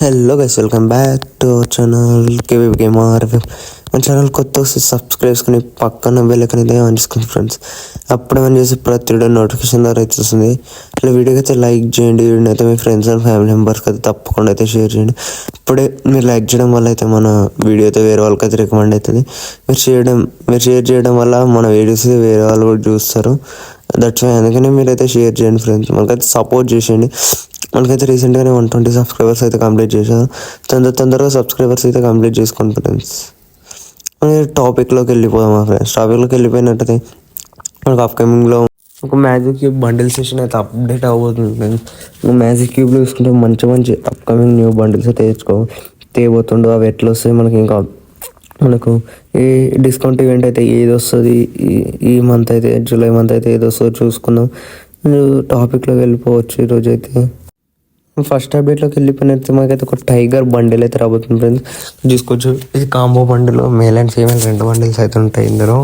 Hello guys, welcome back to our channel KV gamer. మన channel కొత్త వస్తే subscribe చేసుకుని పక్కన బెల్ ఐకాన్ అయితే ఆన్ చేసుకోండి ఫ్రెండ్స్. అప్పుడు మనం చేసే ప్రతి వీడియో నోటిఫికేషన్ ద్వారా అయితే వస్తుంది. అట్లా వీడియోకి అయితే లైక్ చేయండి. వీడియోని అయితే మీ ఫ్రెండ్స్ అండ్ ఫ్యామిలీ మెంబర్స్కి అయితే తప్పకుండా అయితే షేర్ చేయండి. ఇప్పుడే మీరు లైక్ చేయడం వల్ల అయితే మన వీడియో అయితే వేరే వాళ్ళకి అయితే రికమెండ్ అవుతుంది. మీరు షేర్ చేయడం వల్ల మన వీడియోస్ వేరే వాళ్ళు కూడా చూస్తారు. దట్స్ వై అందుకనే మీరైతే షేర్ చేయండి ఫ్రెండ్స్. మనకైతే సపోర్ట్ చేసేయండి. మనకైతే రీసెంట్గానే 120 సబ్స్క్రైబర్స్ అయితే కంప్లీట్ చేశారు. తొందరగా సబ్స్క్రైబర్స్ అయితే కంప్లీట్ చేసుకోండి ఫ్రెండ్స్. టాపిక్లోకి వెళ్ళిపోదాం ఫ్రెండ్స్. టాపిక్లోకి వెళ్ళిపోయినట్టయితే మనకు అప్కమింగ్లో ఒక మ్యాజిక్ క్యూబ్ బండిల్ సెషన్ అయితే అప్డేట్ అవ్వబోతుంది ఫ్రెండ్స్. మ్యాజిక్ క్యూబ్లో చూసుకుంటే మంచి అప్కమింగ్ న్యూ బండిల్స్ అయితే తేబోతుండో. అవి ఎట్లా వస్తాయి మనకు ఈ డిస్కౌంట్ ఈవెంట్ అయితే ఏది వస్తుంది, ఈ మంత్ అయితే జూలై మంత్ అయితే ఏది వస్తుందో చూసుకుందాం. టాపిక్లోకి వెళ్ళిపోవచ్చు. ఈరోజు అయితే ఫస్ట్ అప్డేట్లోకి వెళ్ళిపోయినట్టు మాకైతే ఒక టైగర్ బండిల్ అయితే రాబోతుంది ఫ్రెండ్స్. చూసుకోవచ్చు, ఇది combo bundle. Male and female 2 bundles అయితే ఉంటాయి ఇందులో.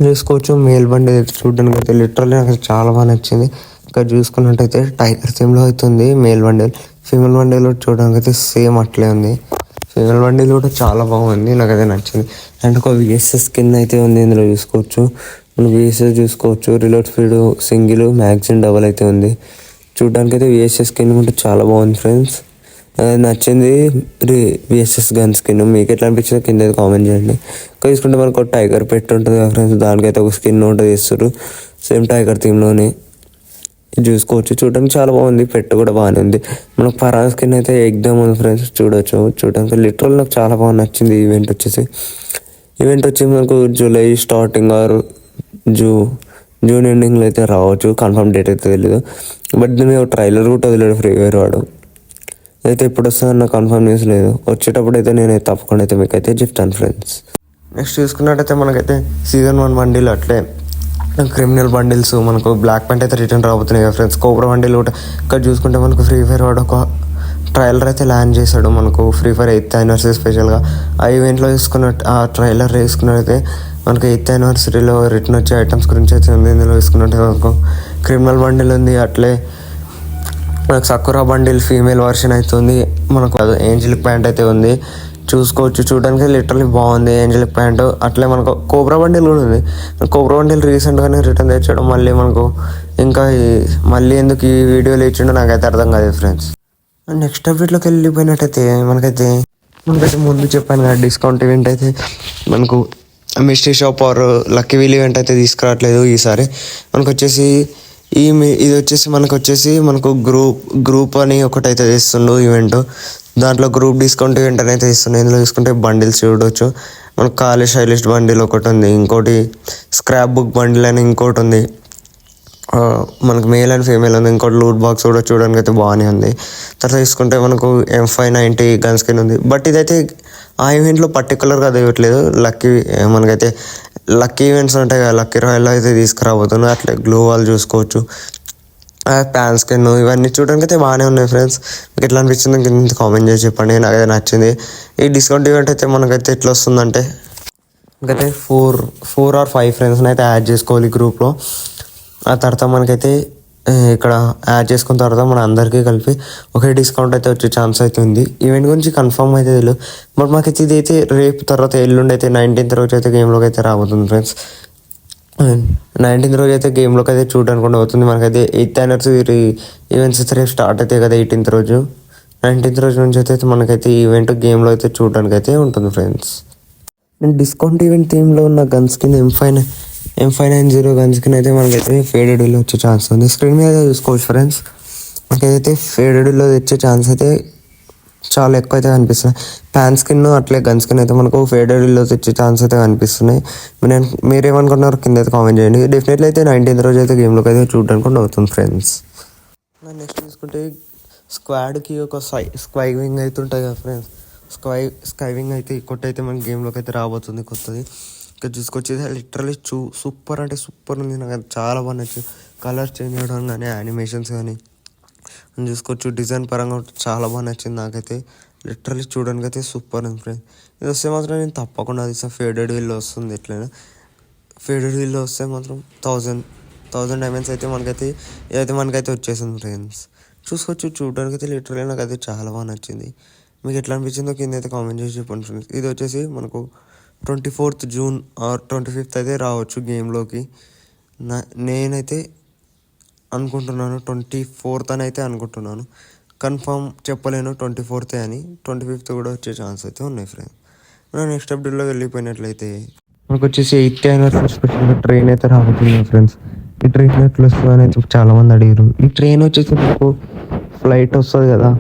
చూసుకోవచ్చు, మేల్ బండిల్ అయితే చూడడానికి అయితే లిటరల్లీ నాకు చాలా బాగా నచ్చింది. ఇక్కడ చూసుకున్నట్టయితే టైగర్ థీమ్లో అవుతుంది మేల్ బండిల్. ఫీమేల్ బండిల్ చూడడానికి అయితే సేమ్ అట్లే ఉంది. ఫీమేల్ బండిల్ కూడా చాలా బాగుంది, నాకు అయితే నచ్చింది. అండ్ ఒక విఎస్ఎస్ స్కిన్ అయితే ఉంది ఇందులో. చూసుకోవచ్చు, మనం విఎస్ఎస్ చూసుకోవచ్చు. Reload speed single, magazine double అయితే ఉంది. చూడడానికి అయితే విఎస్ఎస్ స్కిన్ కూడా చాలా బాగుంది ఫ్రెండ్స్. నచ్చింది విఎస్ఎస్ గన్ స్కిన్. మీకు ఎట్లా అనిపించిందో కింద కామెంట్ చేయండి. ఇంకా తీసుకుంటే మనకు ఒక టైగర్ పెట్ ఉంటుంది కదా ఫ్రెండ్స్, దానికైతే ఒక స్కిన్ ఉంటుంది ఇస్తారు సేమ్ టైగర్ థీమ్లోనే. చూసుకోవచ్చు, చూడడానికి చాలా బాగుంది. పెట్ కూడా బాగానే ఉంది. మనకు పరాన్ స్కిన్ అయితే ఎగ్దమ్ ఉంది ఫ్రెండ్స్. చూడడానికి లిటరల్ నాకు చాలా బాగా నచ్చింది. ఈవెంట్ వచ్చి మనకు జూలై స్టార్టింగ్ ఆర్ జూన్ ఎండింగ్లో అయితే రావచ్చు. కన్ఫర్మ్ డేట్ అయితే తెలియదు. బట్ దీని ట్రైలర్ కూడా వదిలేడు ఫ్రీ ఫైర్ వాడు. అయితే ఎప్పుడు వస్తుందో నాకు కన్ఫర్మ్ న్యూస్ లేదు. వచ్చేటప్పుడు అయితే నేను తప్పకుండా అయితే మీకు అయితే చెప్తాను ఫ్రెండ్స్. నెక్స్ట్ చూసుకున్నట్టయితే మనకైతే సీజన్ 1 బండిల్ అట్లే క్రిమినల్ బండిల్స్ మనకు బ్లాక్ ప్యాంట్ అయితే రిటర్న్ రాబోతున్నాయి కదా ఫ్రెండ్స్. కోబ్రా బండిల్ కూడా ఇక్కడ చూసుకుంటే మనకు ఫ్రీ ఫైర్ వాడు ఒక ట్రైలర్ అయితే లాంచ్ చేశాడు మనకు ఫ్రీ ఫైర్ 8th యానివర్సరీ స్పెషల్గా. ఆ ఈవెంట్లో ఆ ట్రైలర్ వేసుకున్నట్టయితే మనకు 8th యానివర్సరీలో రిటర్న్ వచ్చే ఐటమ్స్ గురించి అయితే ఉంది. ఇందులో వేసుకున్నట్టు మనకు క్రిమినల్ బండిల్ ఉంది. అట్లే మనకు సకురా బండిల్ ఫీమేల్ వర్షన్ అయితే ఉంది. మనకు ఏంజలిక్ ప్యాంట్ అయితే ఉంది. చూసుకోవచ్చు, చూడడానికి లిటరల్లీ బాగుంది ఏంజలిక్ ప్యాంట్. అట్లే మనకు కోబ్రా బండిల్ కూడా ఉంది. కోబ్రా బండిల్ రీసెంట్గానే రిటర్న్ తెచ్చడం మళ్ళీ మనకు ఇంకా మళ్ళీ ఎందుకు ఈ వీడియోలో ఇచ్చిండో నాకైతే అర్థం కాదు ఫ్రెండ్స్. నెక్స్ట్ అప్డేట్లోకి వెళ్ళిపోయినట్టయితే మనకైతే ముందు చెప్పాను కదా, డిస్కౌంట్ ఈవెంట్ అయితే మనకు mystery shop or lucky wheel event అయితే తీసుకురావట్లేదు ఈసారి. మనకు వచ్చేసి మనకు గ్రూప్ అని ఒకటైతే ఇస్తుండు ఈవెంట్. దాంట్లో గ్రూప్ డిస్కౌంట్ ఈవెంట్ అనేది ఇస్తున్నాయి. ఇందులో చూసుకుంటే బండిల్స్ చూడవచ్చు. మనకు కాలేజ్ స్టైలిస్ట్ బండిల్ ఒకటి ఉంది, ఇంకోటి స్క్రాప్ బుక్ బండిల్ అని ఇంకోటి ఉంది. మనకు మేల్ అండ్ ఫీమేల్ ఉంది. ఇంకోటి లూట్ బాక్స్ కూడా చూడడానికి అయితే బాగానే ఉంది. తర్వాత తీసుకుంటే మనకు M590 గన్ స్కిన్ ఉంది. బట్ ఇదైతే ఆ ఈవెంట్లో పర్టికులర్గా ఇవ్వట్లేదు. మనకైతే లక్కీ ఈవెంట్స్ ఉంటాయి కదా, లక్కీ రాయల్లో అయితే తీసుకురాబోతుంది. అట్లే గ్లో వాల్ చూసుకోవచ్చు, ప్యాన్ స్కిన్, ఇవన్నీ చూడడానికి అయితే బాగానే ఉన్నాయి ఫ్రెండ్స్. మీకు ఎట్లా అనిపించింది కింద కామెంట్ చేసి చెప్పండి. నాకైతే నచ్చింది. ఈ డిస్కౌంట్ ఈవెంట్ అయితే మనకైతే ఎట్లా వస్తుందంటే ఇంకైతే 4 or 5 ఫ్రెండ్స్ని అయితే యాడ్ చేసుకోవాలి గ్రూప్లో. ఆ తర్వాత మనకైతే ఇక్కడ యాడ్ చేసుకున్న తర్వాత మన అందరికీ కలిపి ఒకే డిస్కౌంట్ అయితే వచ్చే ఛాన్స్ అయితే ఉంది. ఈవెంట్ గురించి కన్ఫర్మ్ అయితే తెలియదు. బట్ మాకైతే ఇదైతే రేపు తర్వాత ఎల్లుండి అయితే 19th రోజు అయితే గేమ్లోకి అయితే రాబోతుంది ఫ్రెండ్స్. 19th రోజు అయితే గేమ్లోకి అయితే చూడడానికి కూడా అవుతుంది. మనకైతే 8th యానివర్సరీ ఈవెంట్స్ అయితే రేపు స్టార్ట్ అవుతాయి కదా 18th రోజు. 19th రోజు నుంచి అయితే మనకైతే ఈ ఈవెంట్ గేమ్లో అయితే చూడడానికి అయితే ఉంటుంది ఫ్రెండ్స్. డిస్కౌంట్ ఈవెంట్ థీమ్లో ఉన్న gun skin M590 gun skin అయితే మనకైతే ఫేడెడ్లో వచ్చే ఛాన్స్ ఉంది. స్క్రీన్ మీద చూసుకోవచ్చు ఫ్రెండ్స్. మనకైతే ఫేడెడ్లో వచ్చే ఛాన్స్ అయితే చాలా ఎక్కువ అయితే కనిపిస్తున్నాయి. ప్యాన్ స్కిన్ అట్లే గన్ స్కిన్ అయితే మనకు ఫేడెడ్లో వచ్చే ఛాన్స్ అయితే కనిపిస్తున్నాయి. మీరేమనుకుంటున్నారు కింద అయితే కామెంట్ చేయండి. డెఫినెట్లీ అయితే 19th రోజు అయితే గేమ్లోకి అయితే చూడడానికి కూడా అవుతుంది ఫ్రెండ్స్. నెక్స్ట్ చూసుకుంటే స్క్వాడ్కి ఒక స్క్వైవింగ్ అయితే ఉంటాయి కదా ఫ్రెండ్స్. స్కైవింగ్ అయితే కొట్టయితే మనకి గేమ్లోకి అయితే రాబోతుంది కొత్తది. ఇక్కడ చూసుకొచ్చి లిటరల్లీ సూపర్ అంటే సూపర్ ఉంది. నాకు అది చాలా బాగా నచ్చింది. కలర్ చేంజ్ అవ్వడం కానీ, యానిమేషన్స్ కానీ చూసుకోవచ్చు. డిజైన్ పరంగా చాలా బాగా నచ్చింది నాకైతే. లిటరల్లీ చూడడానికి అయితే సూపర్ ఉంది ఫ్రెండ్స్. ఇది వస్తే మాత్రం నేను తప్పకుండా అది ఫేడెడ్ వీల్లో వస్తుంది. ఎట్లయినా ఫేడెడ్ వీల్లో వస్తే మాత్రం 1000 డైమండ్స్ అయితే ఇదైతే మనకైతే వచ్చేసింది ఫ్రెండ్స్. చూసుకోవచ్చు. చూడడానికి అయితే లిటరల్లీ నాకు అయితే చాలా బాగా నచ్చింది. మీకు ఎట్లా అనిపించిందో కింద అయితే కామెంట్ చేసి చెప్పండి ఫ్రెండ్స్. ఇది వచ్చేసి మనకు 24th జూన్ ఆర్ 25th అయితే రావచ్చు గేమ్లోకి. నేనైతే అనుకుంటున్నాను 24th అని అయితే అనుకుంటున్నాను. కన్ఫర్మ్ చెప్పలేను 24th అని. 25th కూడా వచ్చే ఛాన్స్ అయితే ఉన్నాయి ఫ్రెండ్స్. మనం నెక్స్ట్ అప్డేట్లో వెళ్ళిపోయినట్లయితే మనకు వచ్చేసి 8th యానివర్సరీ స్పెషల్గా ట్రైన్ అయితే రాబోతుంది ఫ్రెండ్స్. ఈ ట్రైన్ ఎట్లా వస్తుంది అని అయితే చాలామంది అడిగారు. ఈ ట్రైన్ వచ్చేసి మనకు ఫ్లైట్ వస్తుంది కదా,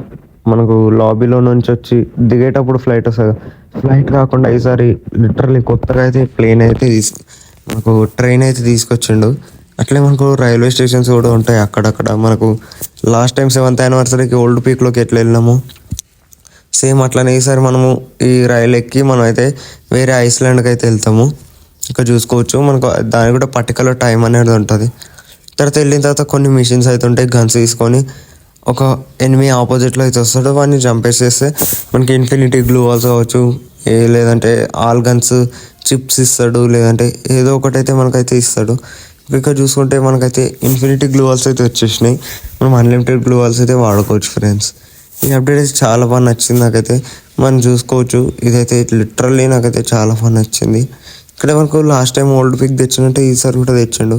మనకు లాబీలో నుంచి వచ్చి దిగేటప్పుడు ఫ్లైట్ వస్తుంది కదా, ఫ్లైట్ కాకుండా ఈసారి లిటరల్లీ కొత్తగా అయితే ప్లేన్ అయితే మనకు ట్రైన్ అయితే తీసుకొచ్చిండు. అట్లే మనకు రైల్వే స్టేషన్స్ కూడా ఉంటాయి అక్కడక్కడ. మనకు లాస్ట్ టైం 7th యానివర్సరీకి ఓల్డ్ పీక్లోకి ఎట్లా వెళ్ళినాము సేమ్ అట్లనే ఈసారి మనము ఈ రైలు ఎక్కి మనం అయితే వేరే ఐస్లాండ్కి అయితే వెళ్తాము. ఇక్కడ చూసుకోవచ్చు మనకు దానికి కూడా పర్టికులర్ టైం అనేది ఉంటుంది. తర్వాత వెళ్ళిన తర్వాత కొన్ని మిషన్స్ అయితే ఉంటాయి. గన్స్ తీసుకొని ఒక ఎనిమి ఆపోజిట్లో అయితే వస్తాడు, వాడిని చంపేసేస్తే మనకి ఇన్ఫినిటీ గ్లూ వాల్స్ కావచ్చు, లేదంటే ఆల్ గన్స్ చిప్స్ ఇస్తాడు, లేదంటే ఏదో ఒకటి అయితే మనకైతే ఇస్తాడు. ఇక్కడ చూసుకుంటే మనకైతే ఇన్ఫినిటీ గ్లూ వాల్స్ అయితే వచ్చేసినాయి. మనం అన్లిమిటెడ్ గ్లూ వాల్స్ అయితే వాడుకోవచ్చు ఫ్రెండ్స్. ఈ అప్డేట్ అయితే చాలా బాగా నచ్చింది నాకైతే. మనం చూసుకోవచ్చు ఇదైతే లిటరల్లీ నాకైతే చాలా బాగా నచ్చింది. ఇక్కడ మనకు లాస్ట్ టైం ఓల్డ్ పిక్ తెచ్చినట్టే ఈసారి కూడా తెచ్చిండు.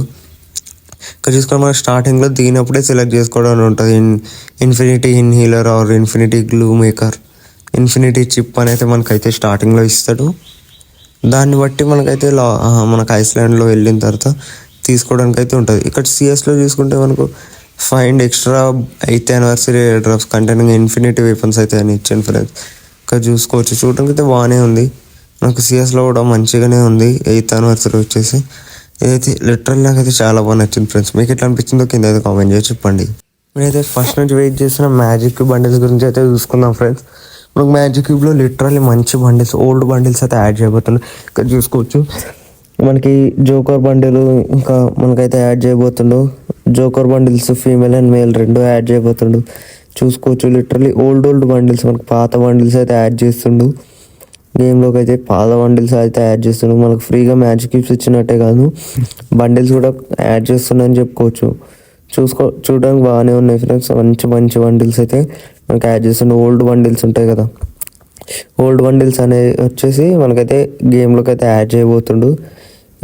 ఇక్కడ చూసుకొని మనకు స్టార్టింగ్లో దిగినప్పుడే సెలెక్ట్ చేసుకోవడం ఉంటుంది. Infinity inhaler or infinity glue maker, infinity chip అనేది మనకైతే స్టార్టింగ్లో ఇస్తాడు. దాన్ని బట్టి మనకైతే మనకు ఐస్లాండ్లో వెళ్ళిన తర్వాత తీసుకోవడానికి అయితే ఉంటుంది. ఇక్కడ సిఎస్లో చూసుకుంటే మనకు find extra 8th anniversary drops containing infinity weapons అయితే అని ఇచ్చాను ఫ్రెండ్స్. ఇక్కడ చూసుకోవచ్చు, చూడడానికి అయితే బాగానే ఉంది. నాకు సిఎస్లో కూడా మంచిగానే ఉంది. 8th యానివర్సరీ వచ్చేసి ఇదైతే లిటరల్ నాకైతే చాలా బాగా నచ్చింది ఫ్రెండ్స్. మీకు ఎట్లా అనిపించిందో కింద అయితే కామెంట్ చేసి చెప్పండి. నేనైతే ఫస్ట్ నుంచి వెయిట్ చేసిన మ్యాజిక్ క్యూబ్ బండిల్స్ గురించి అయితే చూసుకుందాం ఫ్రెండ్స్. మనకు మ్యాజిక్ క్యూబ్లో లిటరల్లీ మంచి బండిల్స్, ఓల్డ్ బండిల్స్ అయితే యాడ్ చేయబోతున్నాయి. ఇక్కడ చూసుకోవచ్చు మనకి జోకర్ బండిల్ ఇంకా మనకైతే యాడ్ చేయబోతుండు. Joker bundles female and male రెండు యాడ్ చేయబోతుండు. చూసుకోవచ్చు లిటరల్లీ ఓల్డ్ బండిల్స్, మనకు పాత బండిల్స్ అయితే యాడ్ చేస్తుండు. గేమ్లోకి అయితే పాత బండిల్స్ అయితే యాడ్ చేస్తుండు. మనకు ఫ్రీగా మ్యాజిక్ క్యూబ్స్ ఇచ్చినట్టే కాదు, బండిల్స్ కూడా యాడ్ చేస్తున్నాయని చెప్పుకోవచ్చు. చూడడానికి బాగానే ఉన్నాయి ఫ్రెండ్స్. మంచి బండిల్స్ అయితే మనకి యాడ్ చేస్తుండే. ఓల్డ్ బండిల్స్ ఉంటాయి కదా, ఓల్డ్ బండిల్స్ అనేవి వచ్చేసి మనకైతే గేమ్లోకి అయితే యాడ్ చేయబోతుండు.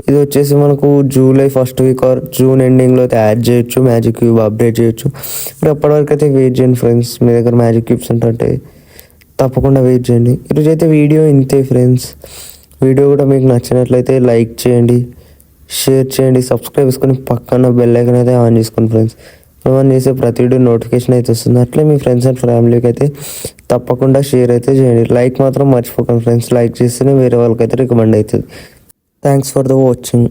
ఇది వచ్చేసి మనకు July 1st week or June ఎండింగ్లో అయితే యాడ్ చేయొచ్చు, మ్యాజిక్ క్యూబ్ అప్డేట్ చేయొచ్చు. ఇప్పుడు అప్పటివరకు అయితే వెయిట్ చేయండి ఫ్రెండ్స్. మీ దగ్గర మ్యాజిక్ క్యూబ్స్ ఉంటే తప్పకుండా వెయిట్ చేయండి. ఈరోజు అయితే వీడియో ఇంతే ఫ్రెండ్స్. వీడియో కూడా మీకు నచ్చినట్లయితే లైక్ చేయండి, షేర్ చేయండి, సబ్స్క్రైబ్ చేసుకొని పక్కన బెల్ ఐకాన్ అయితే ఆన్ చేసుకోండి ఫ్రెండ్స్. మనం చేసే ప్రతి వీడియో నోటిఫికేషన్ అయితే వస్తుంది. అట్లే మీ ఫ్రెండ్స్ అండ్ ఫ్యామిలీకి అయితే తప్పకుండా షేర్ అయితే చేయండి. లైక్ మాత్రం మర్చిపోకండి ఫ్రెండ్స్. లైక్ చేస్తేనే వేరే వాళ్ళకైతే రికమెండ్ అవుతుంది. Thanks for the watching.